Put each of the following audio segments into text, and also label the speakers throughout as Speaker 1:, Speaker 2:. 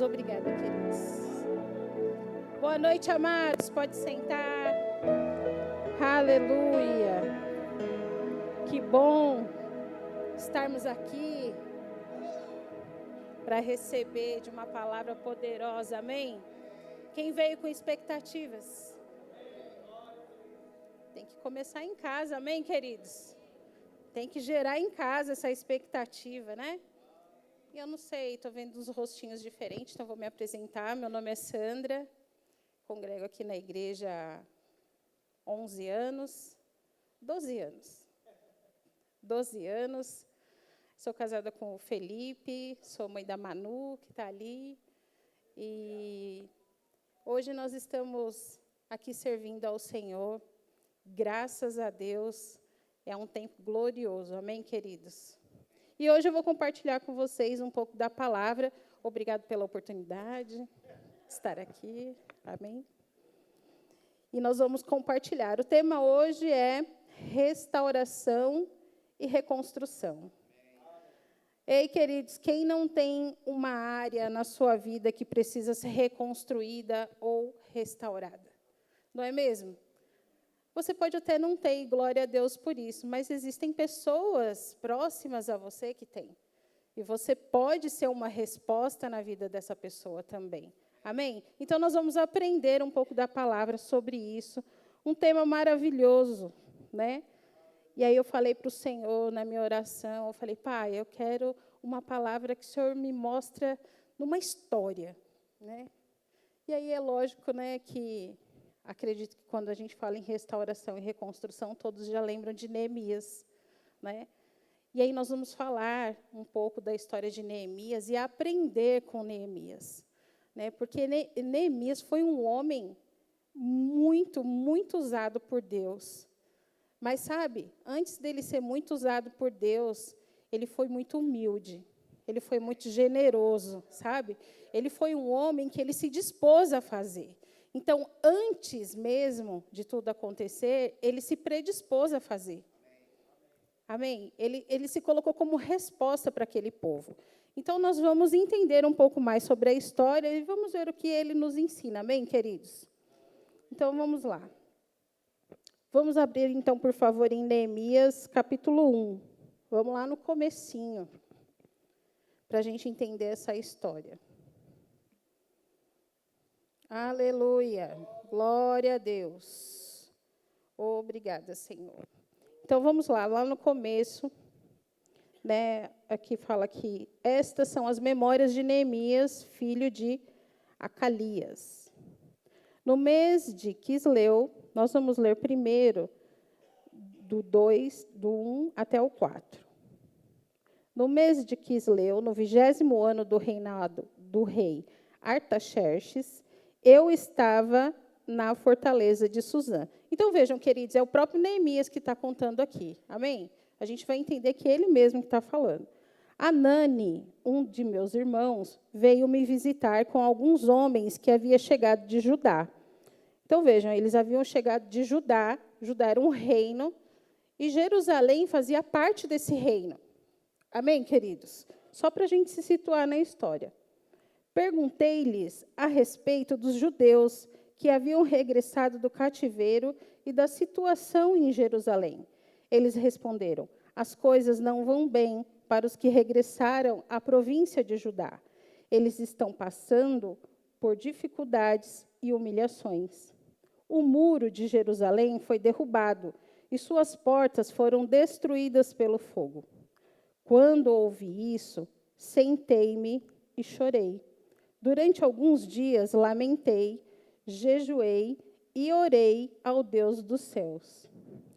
Speaker 1: Obrigada, queridos. Boa noite, amados. Pode sentar. Aleluia. Que bom estarmos aqui para receber de uma palavra poderosa. Amém? Quem veio com expectativas? Tem que começar em casa. Amém, queridos? Tem que gerar em casa essa expectativa, né? E eu não sei, estou vendo uns rostinhos diferentes, então vou me apresentar. Meu nome é Sandra, congrego aqui na igreja há 11 anos, 12 anos. 12 anos. Sou casada com o Felipe, sou mãe da Manu, que está ali. E hoje nós estamos aqui servindo ao Senhor. Graças a Deus, é um tempo glorioso. Amém, queridos? E hoje eu vou compartilhar com vocês um pouco da palavra. Obrigado pela oportunidade de estar aqui. Amém? E nós vamos compartilhar. O tema hoje é restauração e reconstrução. Ei, queridos, quem não tem uma área na sua vida que precisa ser reconstruída ou restaurada? Não é mesmo? Você pode até não ter, e glória a Deus por isso, mas existem pessoas próximas a você que têm. E você pode ser uma resposta na vida dessa pessoa também. Amém? Então, nós vamos aprender um pouco da palavra sobre isso. Um tema maravilhoso, né? E aí eu falei para o Senhor, na minha oração, eu falei, Pai, eu quero uma palavra que o Senhor me mostra numa história, né? E aí é lógico, né, que acredito que quando a gente fala em restauração e reconstrução, todos já lembram de Neemias, né? E aí nós vamos falar um pouco da história de Neemias e aprender com Neemias, né? Porque Neemias foi um homem muito, muito usado por Deus. Mas, sabe, antes dele ser muito usado por Deus, ele foi muito humilde, ele foi muito generoso, sabe? Ele foi um homem que ele se dispôs a fazer. Então, antes mesmo de tudo acontecer, ele se predispôs a fazer. Amém? Ele se colocou como resposta para aquele povo. Então, nós vamos entender um pouco mais sobre a história e vamos ver o que ele nos ensina. Amém, queridos? Então, vamos lá. Vamos abrir, então, por favor, em Neemias, capítulo 1. Vamos lá no comecinho, para a gente entender essa história. Aleluia. Glória a Deus. Obrigada, Senhor. Então, vamos lá no começo, né, aqui fala que estas são as memórias de Neemias, filho de Acalias. No mês de Quisleu, nós vamos ler primeiro do 1 até o 4. No mês de Quisleu, no 20º ano do reinado do rei Artaxerxes, eu estava na fortaleza de Suzã. Então, vejam, queridos, é o próprio Neemias que está contando aqui. Amém? A gente vai entender que é ele mesmo que está falando. Anani, um de meus irmãos, veio me visitar com alguns homens que havia chegado de Judá. Então, vejam, eles haviam chegado de Judá. Judá era um reino, e Jerusalém fazia parte desse reino. Amém, queridos? Só para a gente se situar na história. Perguntei-lhes a respeito dos judeus que haviam regressado do cativeiro e da situação em Jerusalém. Eles responderam, as coisas não vão bem para os que regressaram à província de Judá. Eles estão passando por dificuldades e humilhações. O muro de Jerusalém foi derrubado e suas portas foram destruídas pelo fogo. Quando ouvi isso, sentei-me e chorei. Durante alguns dias lamentei, jejuei e orei ao Deus dos céus.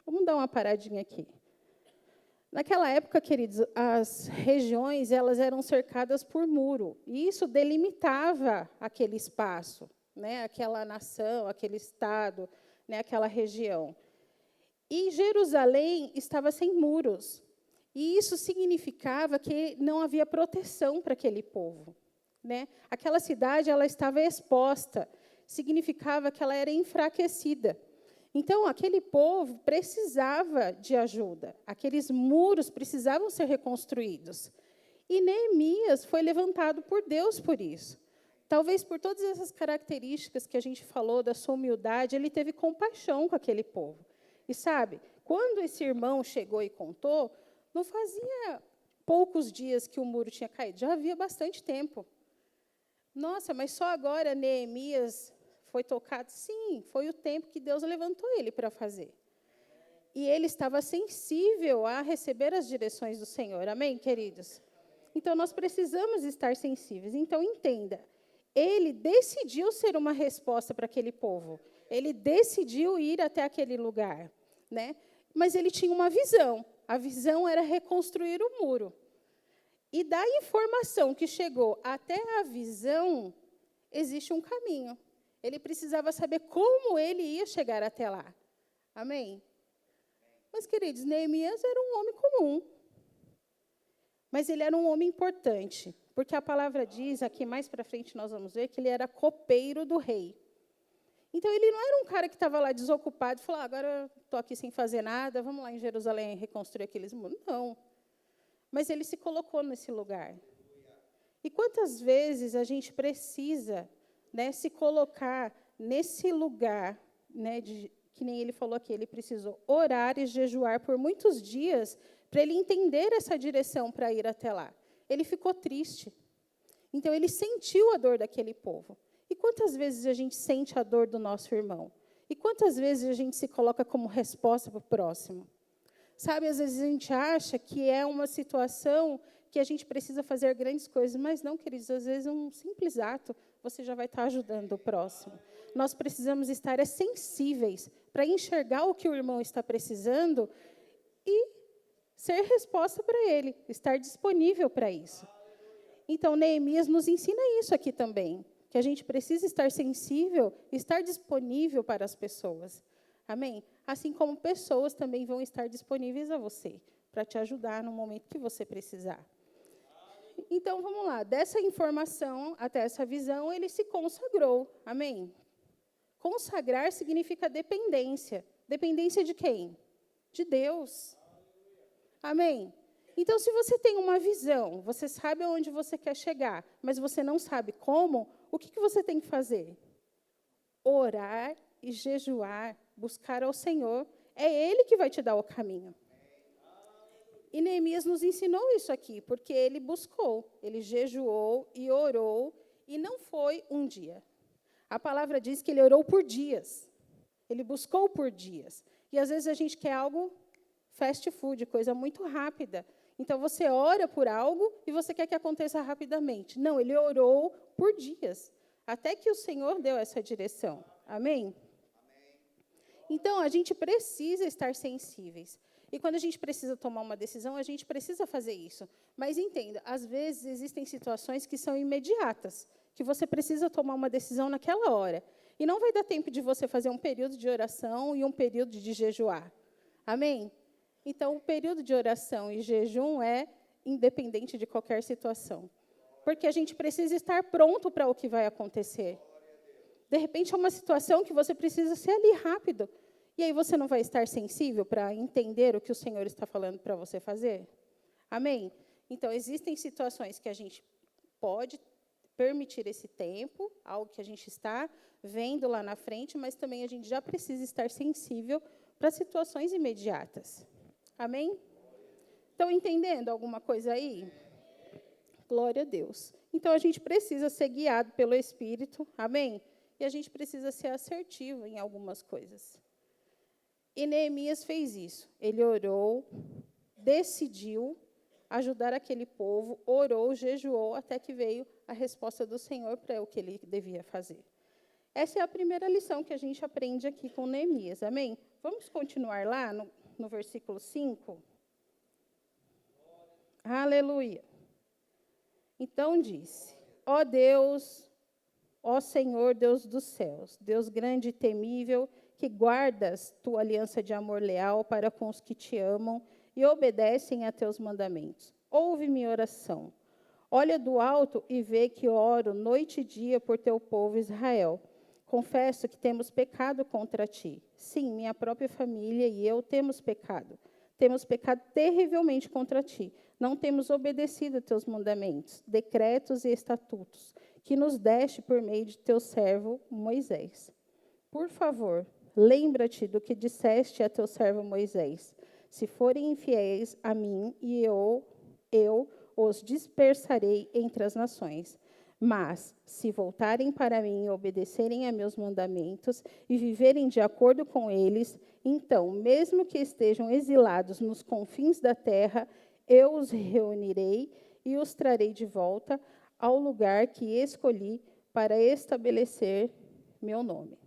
Speaker 1: Vamos dar uma paradinha aqui. Naquela época, queridos, as regiões elas eram cercadas por muro, e isso delimitava aquele espaço, né, aquela nação, aquele estado, né, aquela região. E Jerusalém estava sem muros. E isso significava que não havia proteção para aquele povo, né? Aquela cidade ela estava exposta, significava que ela era enfraquecida. Então, aquele povo precisava de ajuda, aqueles muros precisavam ser reconstruídos. E Neemias foi levantado por Deus por isso. Talvez por todas essas características que a gente falou da sua humildade, ele teve compaixão com aquele povo. E sabe, quando esse irmão chegou e contou, não fazia poucos dias que o muro tinha caído, já havia bastante tempo. Nossa, mas só agora Neemias foi tocado? Sim, foi o tempo que Deus levantou ele para fazer. E ele estava sensível a receber as direções do Senhor. Amém, queridos? Então, nós precisamos estar sensíveis. Então, entenda, ele decidiu ser uma resposta para aquele povo. Ele decidiu ir até aquele lugar, né? Mas ele tinha uma visão. A visão era reconstruir o muro. E da informação que chegou até a visão, existe um caminho. Ele precisava saber como ele ia chegar até lá. Amém? Mas, queridos, Neemias era um homem comum. Mas ele era um homem importante. Porque a palavra diz, aqui mais para frente nós vamos ver, que ele era copeiro do rei. Então, ele não era um cara que estava lá desocupado e falou, agora estou aqui sem fazer nada, vamos lá em Jerusalém reconstruir aqueles muros. Não. Mas ele se colocou nesse lugar. E quantas vezes a gente precisa, né, se colocar nesse lugar, né, que nem ele falou aqui, ele precisou orar e jejuar por muitos dias para ele entender essa direção para ir até lá. Ele ficou triste. Então, ele sentiu a dor daquele povo. E quantas vezes a gente sente a dor do nosso irmão? E quantas vezes a gente se coloca como resposta para o próximo? Sabe, às vezes a gente acha que é uma situação que a gente precisa fazer grandes coisas, mas não, queridos, às vezes um simples ato, você já vai estar ajudando o próximo. Nós precisamos estar sensíveis para enxergar o que o irmão está precisando e ser resposta para ele, estar disponível para isso. Então, Neemias nos ensina isso aqui também, que a gente precisa estar sensível, estar disponível para as pessoas. Amém? Assim como pessoas também vão estar disponíveis a você, para te ajudar no momento que você precisar. Então, vamos lá. Dessa informação até essa visão, ele se consagrou. Amém? Consagrar significa dependência. Dependência de quem? De Deus. Amém? Então, se você tem uma visão, você sabe aonde você quer chegar, mas você não sabe como, o que você tem que fazer? Orar e jejuar, buscar ao Senhor. É Ele que vai te dar o caminho. E Neemias nos ensinou isso aqui, porque ele buscou, ele jejuou e orou, e não foi um dia. A palavra diz que ele orou por dias. Ele buscou por dias. E às vezes a gente quer algo fast food, coisa muito rápida. Então você ora por algo e você quer que aconteça rapidamente. Não, ele orou por dias, até que o Senhor deu essa direção. Amém? Então, a gente precisa estar sensíveis. E quando a gente precisa tomar uma decisão, a gente precisa fazer isso. Mas entenda, às vezes existem situações que são imediatas, que você precisa tomar uma decisão naquela hora. E não vai dar tempo de você fazer um período de oração e um período de jejuar. Amém? Então, o período de oração e jejum é independente de qualquer situação. Porque a gente precisa estar pronto para o que vai acontecer. De repente, é uma situação que você precisa ser ali rápido. E aí você não vai estar sensível para entender o que o Senhor está falando para você fazer? Amém? Então, existem situações que a gente pode permitir esse tempo, algo que a gente está vendo lá na frente, mas também a gente já precisa estar sensível para situações imediatas. Amém? Estão entendendo alguma coisa aí? Glória a Deus. Então, a gente precisa ser guiado pelo Espírito. Amém? E a gente precisa ser assertivo em algumas coisas. E Neemias fez isso. Ele orou, decidiu ajudar aquele povo, orou, jejuou, até que veio a resposta do Senhor para o que ele devia fazer. Essa é a primeira lição que a gente aprende aqui com Neemias. Amém? Vamos continuar lá no versículo 5? Aleluia. Então disse: ó Deus, ó Senhor, Deus dos céus, Deus grande e temível, que guardas tua aliança de amor leal para com os que te amam e obedecem a teus mandamentos. Ouve minha oração. Olha do alto e vê que oro noite e dia por teu povo Israel. Confesso que temos pecado contra ti. Sim, minha própria família e eu temos pecado. Temos pecado terrivelmente contra ti. Não temos obedecido a teus mandamentos, decretos e estatutos que nos deste por meio de teu servo Moisés. Por favor, lembra-te do que disseste a teu servo Moisés. Se forem infiéis a mim, eu os dispersarei entre as nações. Mas, se voltarem para mim e obedecerem a meus mandamentos e viverem de acordo com eles, então, mesmo que estejam exilados nos confins da terra, eu os reunirei e os trarei de volta ao lugar que escolhi para estabelecer meu nome.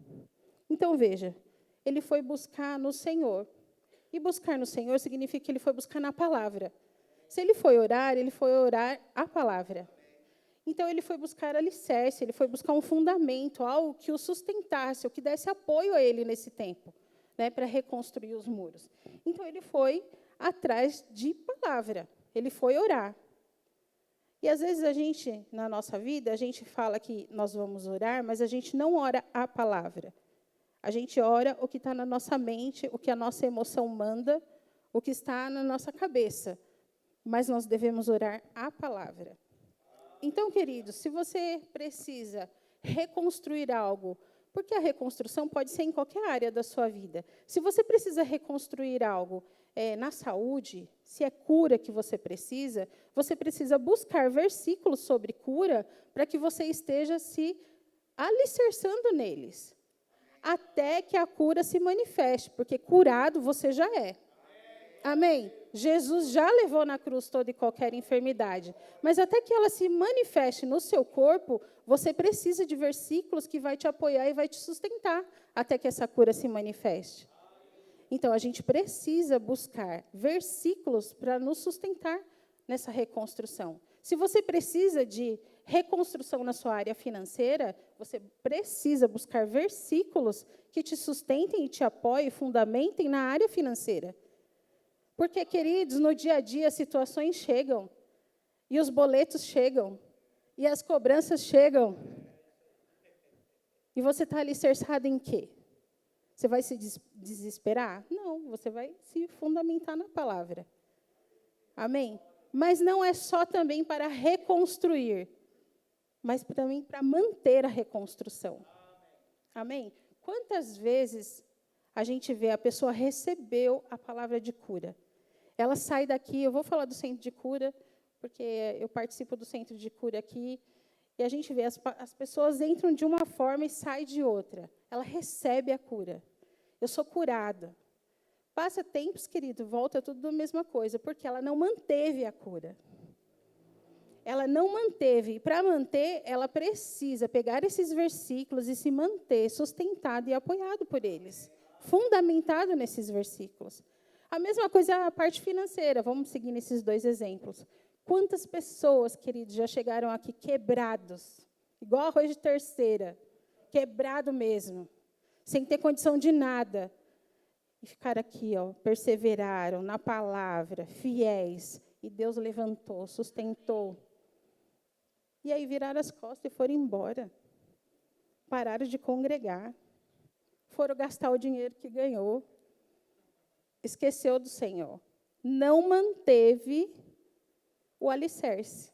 Speaker 1: Então, veja, ele foi buscar no Senhor. E buscar no Senhor significa que ele foi buscar na palavra. Se ele foi orar a palavra. Então, ele foi buscar alicerce, ele foi buscar um fundamento, algo que o sustentasse, o que desse apoio a ele nesse tempo, né, para reconstruir os muros. Então, ele foi atrás de palavra, ele foi orar. E, às vezes, na nossa vida, a gente fala que nós vamos orar, mas a gente não ora a palavra. A gente ora o que está na nossa mente, o que a nossa emoção manda, o que está na nossa cabeça. Mas nós devemos orar a palavra. Então, queridos, se você precisa reconstruir algo, porque a reconstrução pode ser em qualquer área da sua vida. Se você precisa reconstruir algo na saúde, se é cura que você precisa buscar versículos sobre cura para que você esteja se alicerçando neles, até que a cura se manifeste, porque curado você já é. Amém? Jesus já levou na cruz toda e qualquer enfermidade. Mas até que ela se manifeste no seu corpo, você precisa de versículos que vai te apoiar e vai te sustentar até que essa cura se manifeste. Então, a gente precisa buscar versículos para nos sustentar nessa reconstrução. Se você precisa de reconstrução na sua área financeira, você precisa buscar versículos que te sustentem e te apoiem, fundamentem na área financeira. Porque, queridos, no dia a dia as situações chegam, e os boletos chegam, e as cobranças chegam. E você está alicerçado em quê? Você vai se desesperar? Não, você vai se fundamentar na palavra. Amém? Mas não é só também para reconstruir, mas também para manter a reconstrução. Amém? Quantas vezes a gente vê a pessoa recebeu a palavra de cura? Ela sai daqui, eu vou falar do centro de cura, porque eu participo do centro de cura aqui, e a gente vê as pessoas entram de uma forma e saem de outra. Ela recebe a cura. Eu sou curada. Passa tempos, querido, volta tudo a mesma coisa, porque ela não manteve a cura. Ela não manteve, e para manter, ela precisa pegar esses versículos e se manter sustentado e apoiado por eles, fundamentado nesses versículos. A mesma coisa é a parte financeira, vamos seguir nesses dois exemplos. Quantas pessoas, queridos, já chegaram aqui quebrados, igual arroz de terceira, quebrado mesmo, sem ter condição de nada, e ficaram aqui, perseveraram na palavra, fiéis, e Deus levantou, sustentou. E aí viraram as costas e foram embora. Pararam de congregar. Foram gastar o dinheiro que ganhou. Esqueceu do Senhor. Não manteve o alicerce.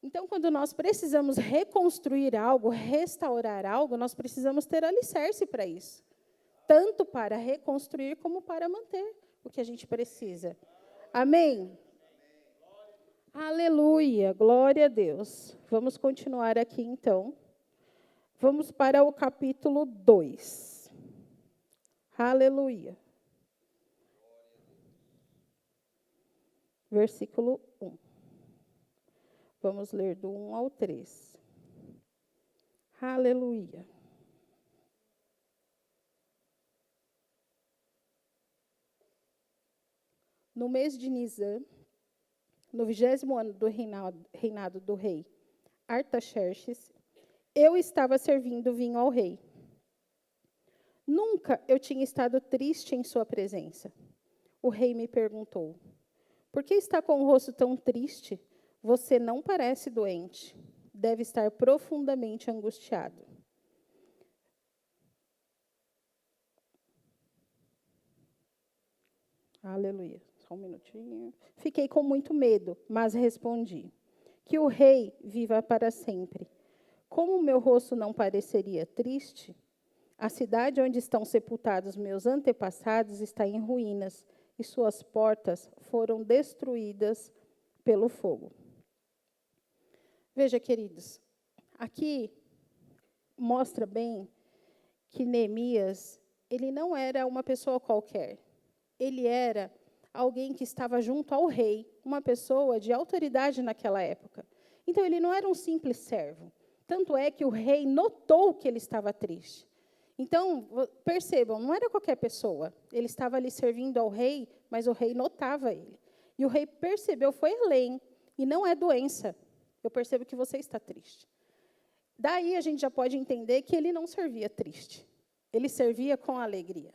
Speaker 1: Então, quando nós precisamos reconstruir algo, restaurar algo, nós precisamos ter alicerce para isso. Tanto para reconstruir como para manter o que a gente precisa. Amém? Aleluia, glória a Deus. Vamos continuar aqui, então. Vamos para o capítulo 2. Aleluia. Versículo 1. Vamos ler do 1 ao 3. Aleluia. No mês de Nisã, no 20º ano do reinado do rei Artaxerxes, eu estava servindo vinho ao rei. Nunca eu tinha estado triste em sua presença. O rei me perguntou: por que está com o rosto tão triste? Você não parece doente. Deve estar profundamente angustiado. Aleluia. Só um minutinho. Fiquei com muito medo, mas respondi: que o rei viva para sempre. Como o meu rosto não pareceria triste? A cidade onde estão sepultados meus antepassados está em ruínas, e suas portas foram destruídas pelo fogo. Veja, queridos, aqui mostra bem que Neemias, ele não era uma pessoa qualquer. Ele era alguém que estava junto ao rei, uma pessoa de autoridade naquela época. Então, ele não era um simples servo. Tanto é que o rei notou que ele estava triste. Então, percebam, não era qualquer pessoa. Ele estava ali servindo ao rei, mas o rei notava ele. E o rei percebeu, foi além, e não é doença. Eu percebo que você está triste. Daí a gente já pode entender que ele não servia triste. Ele servia com alegria.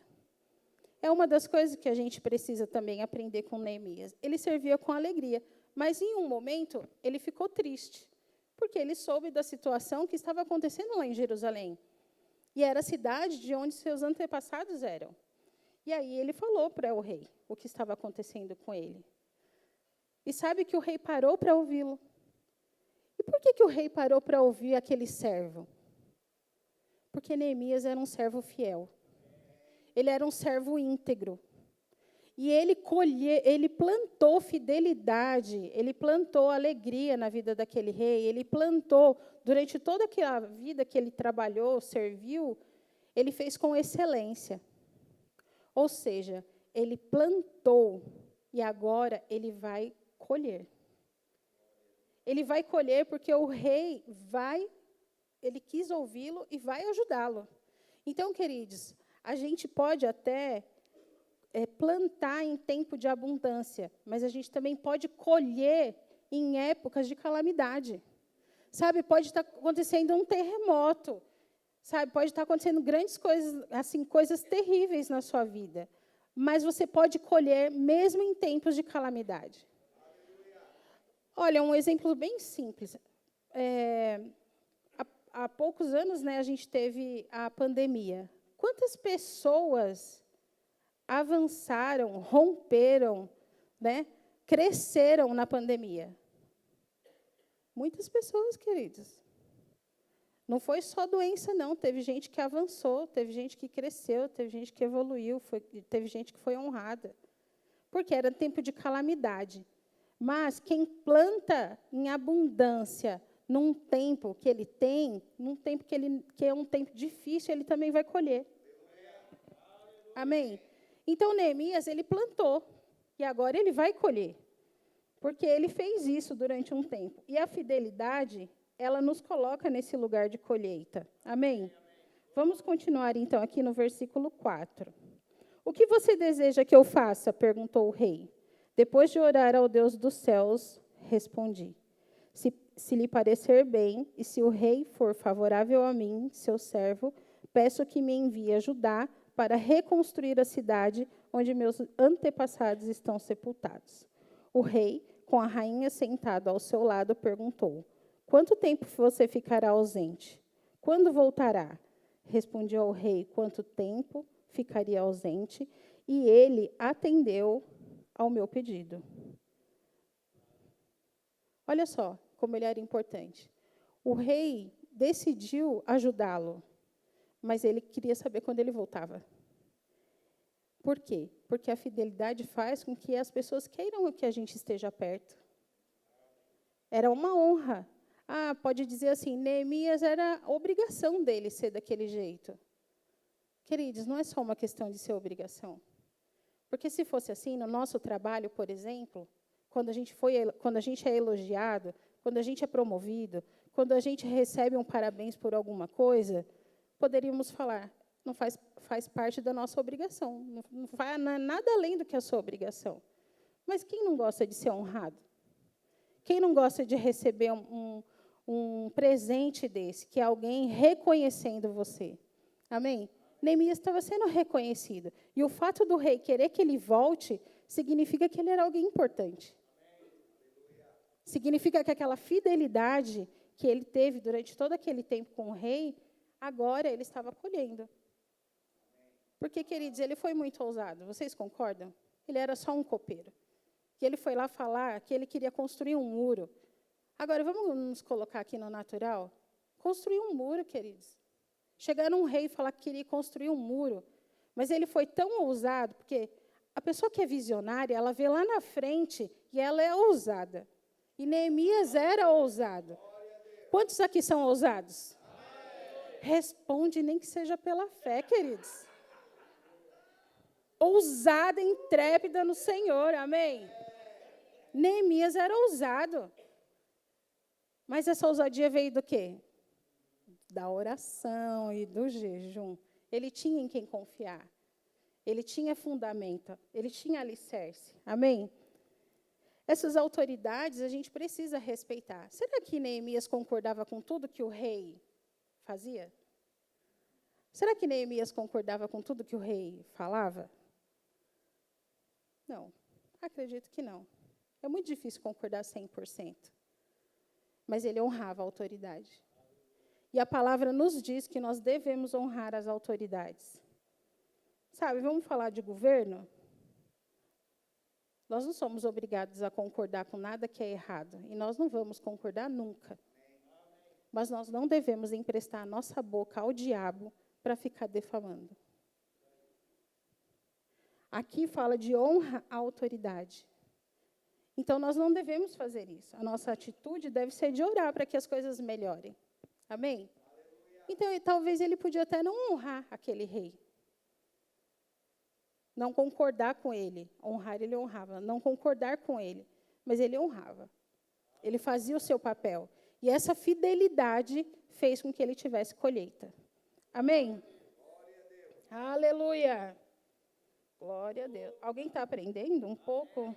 Speaker 1: É uma das coisas que a gente precisa também aprender com Neemias. Ele servia com alegria, mas em um momento ele ficou triste, porque ele soube da situação que estava acontecendo lá em Jerusalém. E era a cidade de onde seus antepassados eram. E aí ele falou para o rei o que estava acontecendo com ele. E sabe que o rei parou para ouvi-lo. E por que o rei parou para ouvir aquele servo? Porque Neemias era um servo fiel. Ele era um servo íntegro. E ele plantou fidelidade, ele plantou alegria na vida daquele rei, ele plantou, durante toda aquela vida que ele trabalhou, serviu, ele fez com excelência. Ou seja, ele plantou e agora ele vai colher. Ele vai colher porque o rei ele quis ouvi-lo e vai ajudá-lo. Então, queridos, a gente pode até plantar em tempo de abundância, mas a gente também pode colher em épocas de calamidade. Sabe, pode estar acontecendo um terremoto, sabe, pode estar acontecendo grandes coisas, assim, coisas terríveis na sua vida, mas você pode colher mesmo em tempos de calamidade. Olha, um exemplo bem simples. Há poucos anos, né, a gente teve a pandemia. Quantas pessoas avançaram, romperam, né, cresceram na pandemia? Muitas pessoas, queridos. Não foi só doença, não. Teve gente que avançou, teve gente que cresceu, teve gente que evoluiu, teve gente que foi honrada. Porque era tempo de calamidade. Mas quem planta em abundância num tempo que ele tem, num tempo que é um tempo difícil, ele também vai colher. Amém? Então, Neemias, ele plantou, e agora ele vai colher. Porque ele fez isso durante um tempo. E a fidelidade, ela nos coloca nesse lugar de colheita. Amém? Vamos continuar, então, aqui no versículo 4. O que você deseja que eu faça? Perguntou o rei. Depois de orar ao Deus dos céus, respondi. Se lhe parecer bem, e se o rei for favorável a mim, seu servo, peço que me envie ajudar para reconstruir a cidade onde meus antepassados estão sepultados. O rei, com a rainha sentada ao seu lado, perguntou, quanto tempo você ficará ausente? Quando voltará? Respondi ao rei, quanto tempo ficaria ausente? E ele atendeu ao meu pedido. Olha só como ele era importante. O rei decidiu ajudá-lo, mas ele queria saber quando ele voltava. Por quê? Porque a fidelidade faz com que as pessoas queiram que a gente esteja perto. Era uma honra. Pode dizer assim, Neemias era obrigação dele ser daquele jeito. Queridos, não é só uma questão de ser obrigação. Porque se fosse assim, no nosso trabalho, por exemplo, quando a gente é elogiado, quando a gente é promovido, quando a gente recebe um parabéns por alguma coisa, poderíamos falar, não faz parte da nossa obrigação, não é nada além do que a sua obrigação. Mas quem não gosta de ser honrado? Quem não gosta de receber um presente desse, que é alguém reconhecendo você? Amém? Neemias estava sendo reconhecido. E o fato do rei querer que ele volte, significa que ele era alguém importante. Significa que aquela fidelidade que ele teve durante todo aquele tempo com o rei, agora ele estava colhendo. Porque, queridos, ele foi muito ousado. Vocês concordam? Ele era só um copeiro. E ele foi lá falar que ele queria construir um muro. Agora, vamos nos colocar aqui no natural? Construir um muro, queridos. Chegar num rei e falar que queria construir um muro. Mas ele foi tão ousado, porque a pessoa que é visionária, ela vê lá na frente e ela é ousada. E Neemias era ousado. Quantos aqui são ousados? Responde, nem que seja pela fé, queridos. Ousada, intrépida no Senhor, amém? Neemias era ousado. Mas essa ousadia veio do quê? Da oração e do jejum. Ele tinha em quem confiar. Ele tinha fundamento. Ele tinha alicerce. Amém? Essas autoridades a gente precisa respeitar. Será que Neemias concordava com tudo que o rei fazia? Será que Neemias concordava com tudo que o rei falava? Não, acredito que não. É muito difícil concordar 100%. Mas ele honrava a autoridade. E a palavra nos diz que nós devemos honrar as autoridades. Sabe, vamos falar de governo? Nós não somos obrigados a concordar com nada que é errado. E nós não vamos concordar nunca. Mas nós não devemos emprestar a nossa boca ao diabo para ficar defamando. Aqui fala de honra à autoridade. Então, nós não devemos fazer isso. A nossa atitude deve ser de orar para que as coisas melhorem. Amém? Então, talvez ele podia até não honrar aquele rei. Não concordar com ele. Honrar, ele honrava. Não concordar com ele. Mas ele honrava. Ele fazia o seu papel. E essa fidelidade fez com que ele tivesse colheita. Amém? Aleluia! Glória a Deus. Alguém está aprendendo um pouco?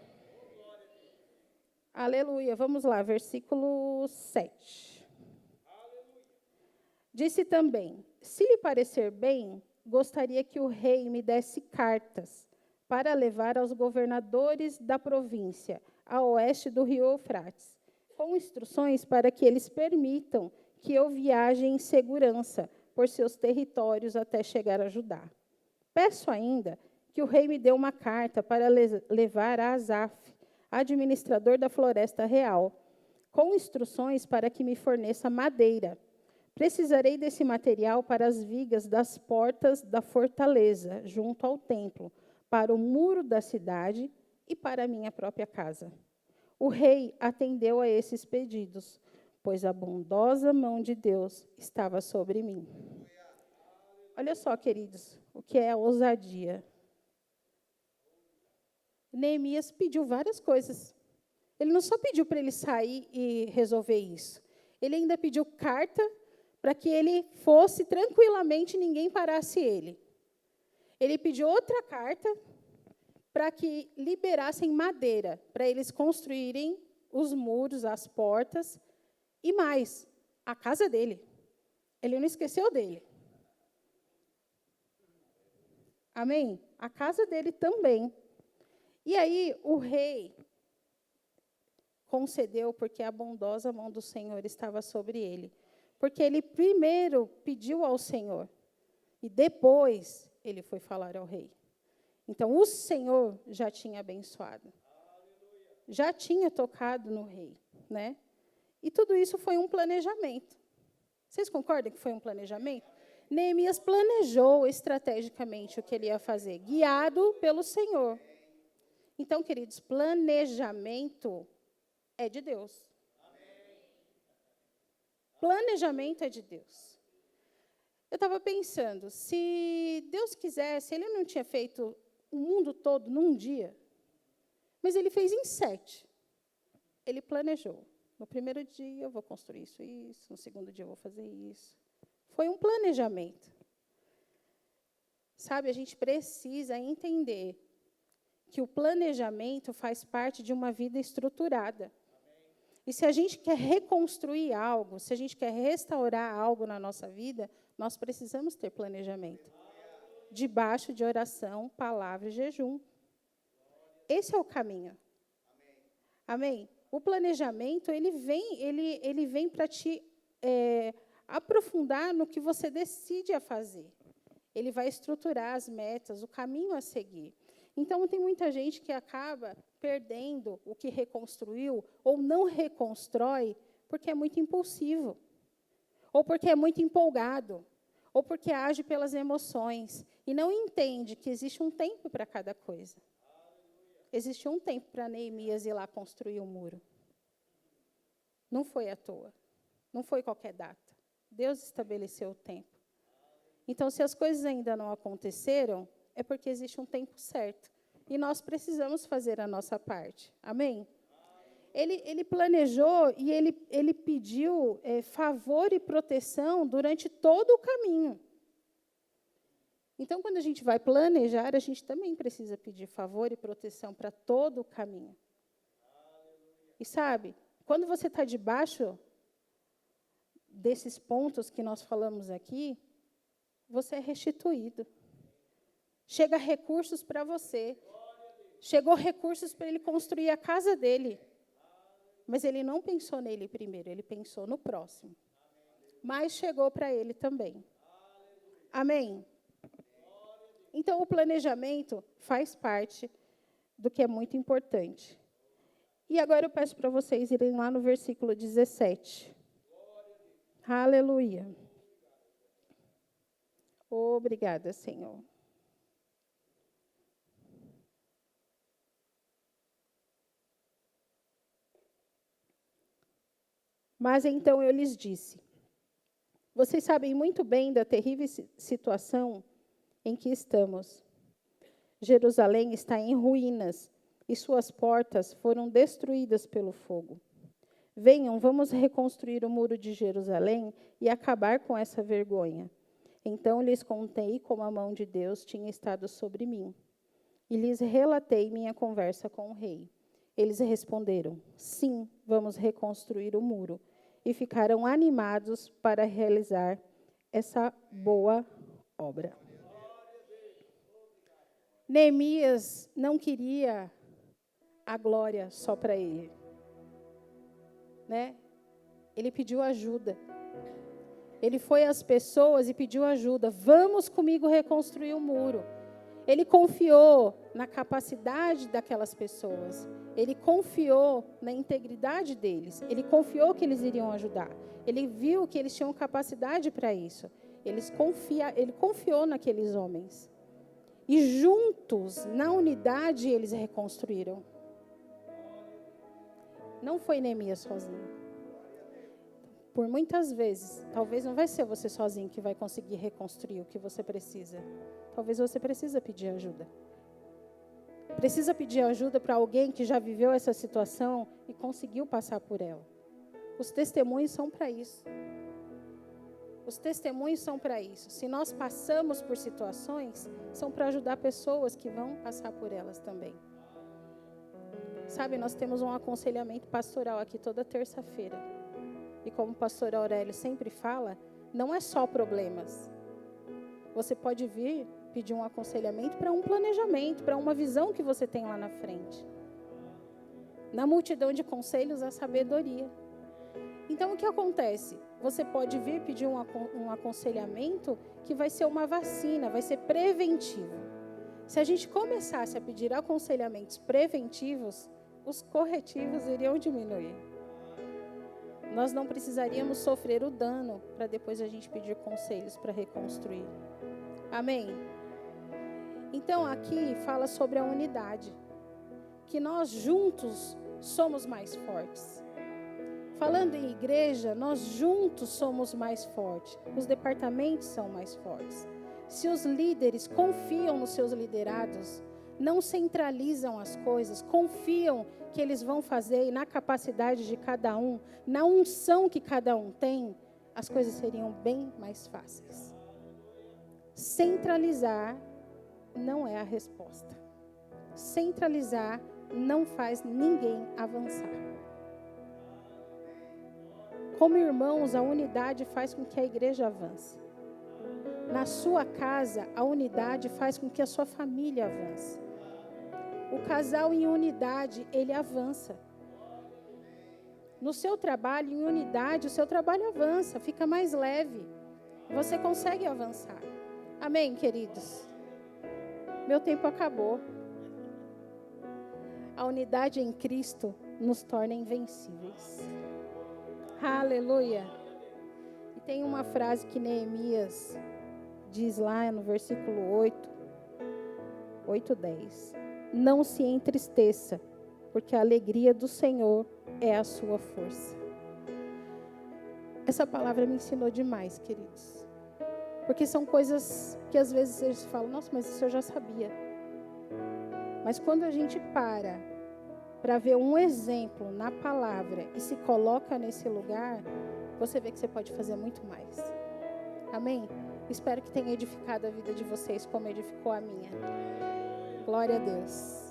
Speaker 1: Aleluia. Vamos lá, versículo 7. Disse também, se lhe parecer bem, gostaria que o rei me desse cartas para levar aos governadores da província, a oeste do rio Eufrates, com instruções para que eles permitam que eu viaje em segurança por seus territórios até chegar a Judá. Peço ainda que o rei me dê uma carta para levar a Asaf, administrador da floresta real, com instruções para que me forneça madeira. Precisarei desse material para as vigas das portas da fortaleza, junto ao templo, para o muro da cidade e para a minha própria casa. O rei atendeu a esses pedidos, pois a bondosa mão de Deus estava sobre mim. Olha só, queridos, o que é a ousadia. Neemias pediu várias coisas. Ele não só pediu para ele sair e resolver isso. Ele ainda pediu carta para que ele fosse tranquilamente e ninguém parasse ele. Ele pediu outra carta para que liberassem madeira, para eles construírem os muros, as portas, e mais, a casa dele. Ele não esqueceu dele. Amém? A casa dele também. E aí, o rei concedeu porque a bondosa mão do Senhor estava sobre ele. Porque ele primeiro pediu ao Senhor e depois ele foi falar ao rei. Então, o Senhor já tinha abençoado. Já tinha tocado no rei, né? E tudo isso foi um planejamento. Vocês concordam que foi um planejamento? Neemias planejou estrategicamente o que ele ia fazer, guiado pelo Senhor. Então, queridos, planejamento é de Deus. Planejamento é de Deus. Eu estava pensando, se Deus quisesse, Ele não tinha feito o mundo todo num dia, mas Ele fez em 7. Ele planejou. No primeiro dia eu vou construir isso, no segundo dia eu vou fazer isso. Foi um planejamento. Sabe, a gente precisa entender que o planejamento faz parte de uma vida estruturada. E se a gente quer reconstruir algo, se a gente quer restaurar algo na nossa vida, nós precisamos ter planejamento. Debaixo de oração, palavra e jejum. Esse é o caminho. Amém? O planejamento, ele vem para te aprofundar no que você decide a fazer. Ele vai estruturar as metas, o caminho a seguir. Então, tem muita gente que acaba perdendo o que reconstruiu ou não reconstrói porque é muito impulsivo, ou porque é muito empolgado, ou porque age pelas emoções, e não entende que existe um tempo para cada coisa. Existe um tempo para Neemias ir lá construir o muro. Não foi à toa. Não foi qualquer data. Deus estabeleceu o tempo. Então, se as coisas ainda não aconteceram, é porque existe um tempo certo. E nós precisamos fazer a nossa parte. Amém? Ele planejou e ele pediu favor e proteção durante todo o caminho. Então, quando a gente vai planejar, a gente também precisa pedir favor e proteção para todo o caminho. E sabe, quando você está debaixo desses pontos que nós falamos aqui, você é restituído. Chega recursos para você. Chegou recursos para ele construir a casa dele. Mas ele não pensou nele primeiro, ele pensou no próximo. Mas chegou para ele também. Amém? Então, o planejamento faz parte do que é muito importante. E agora eu peço para vocês irem lá no versículo 17. Aleluia. Obrigada, Senhor. Mas então eu lhes disse: vocês sabem muito bem da terrível situação em que estamos. Jerusalém está em ruínas e suas portas foram destruídas pelo fogo. Venham, vamos reconstruir o muro de Jerusalém e acabar com essa vergonha. Então lhes contei como a mão de Deus tinha estado sobre mim. E lhes relatei minha conversa com o rei. Eles responderam: sim, vamos reconstruir o muro. E ficaram animados para realizar essa boa obra. Neemias não queria a glória só para ele. Né? Ele pediu ajuda. Ele foi às pessoas e pediu ajuda. Vamos comigo reconstruir o muro. Ele confiou na capacidade daquelas pessoas. Ele confiou na integridade deles. Ele confiou que eles iriam ajudar. Ele viu que eles tinham capacidade para isso. Ele confiou naqueles homens. E juntos, na unidade, eles reconstruíram. Não foi Neemias sozinho. Por muitas vezes, talvez não vai ser você sozinho que vai conseguir reconstruir o que você precisa. Talvez você precisa pedir ajuda. Precisa pedir ajuda para alguém que já viveu essa situação e conseguiu passar por ela. Os testemunhos são para isso. Os testemunhos são para isso. Se nós passamos por situações, são para ajudar pessoas que vão passar por elas também. Sabe, nós temos um aconselhamento pastoral aqui toda terça-feira. E como o pastor Aurélio sempre fala, não é só problemas. Você pode vir pedir um aconselhamento para um planejamento, para uma visão que você tem lá na frente. Na multidão de conselhos, a sabedoria. Então, o que acontece? Você pode vir pedir um aconselhamento que vai ser uma vacina, vai ser preventivo. Se a gente começasse a pedir aconselhamentos preventivos, os corretivos iriam diminuir. Nós não precisaríamos sofrer o dano para depois a gente pedir conselhos para reconstruir. Amém? Então, aqui fala sobre a unidade. Que nós juntos somos mais fortes. Falando em igreja, nós juntos somos mais fortes. Os departamentos são mais fortes. Se os líderes confiam nos seus liderados, não centralizam as coisas, confiam que eles vão fazer e na capacidade de cada um, na unção que cada um tem, as coisas seriam bem mais fáceis. Centralizar não é a resposta. Centralizar não faz ninguém avançar. Como irmãos, a unidade faz com que a igreja avance. Na sua casa, a unidade faz com que a sua família avance. O casal em unidade, ele avança. No seu trabalho, em unidade, o seu trabalho avança, fica mais leve. Você consegue avançar. Amém, queridos? Meu tempo acabou. A unidade em Cristo nos torna invencíveis. Aleluia. E tem uma frase que Neemias diz lá no versículo 8:10. Não se entristeça, porque a alegria do Senhor é a sua força. Essa palavra me ensinou demais, queridos. Porque são coisas que às vezes vocês falam, nossa, mas isso eu já sabia. Mas quando a gente para ver um exemplo na palavra e se coloca nesse lugar, você vê que você pode fazer muito mais. Amém? Espero que tenha edificado a vida de vocês como edificou a minha. Glória a Deus.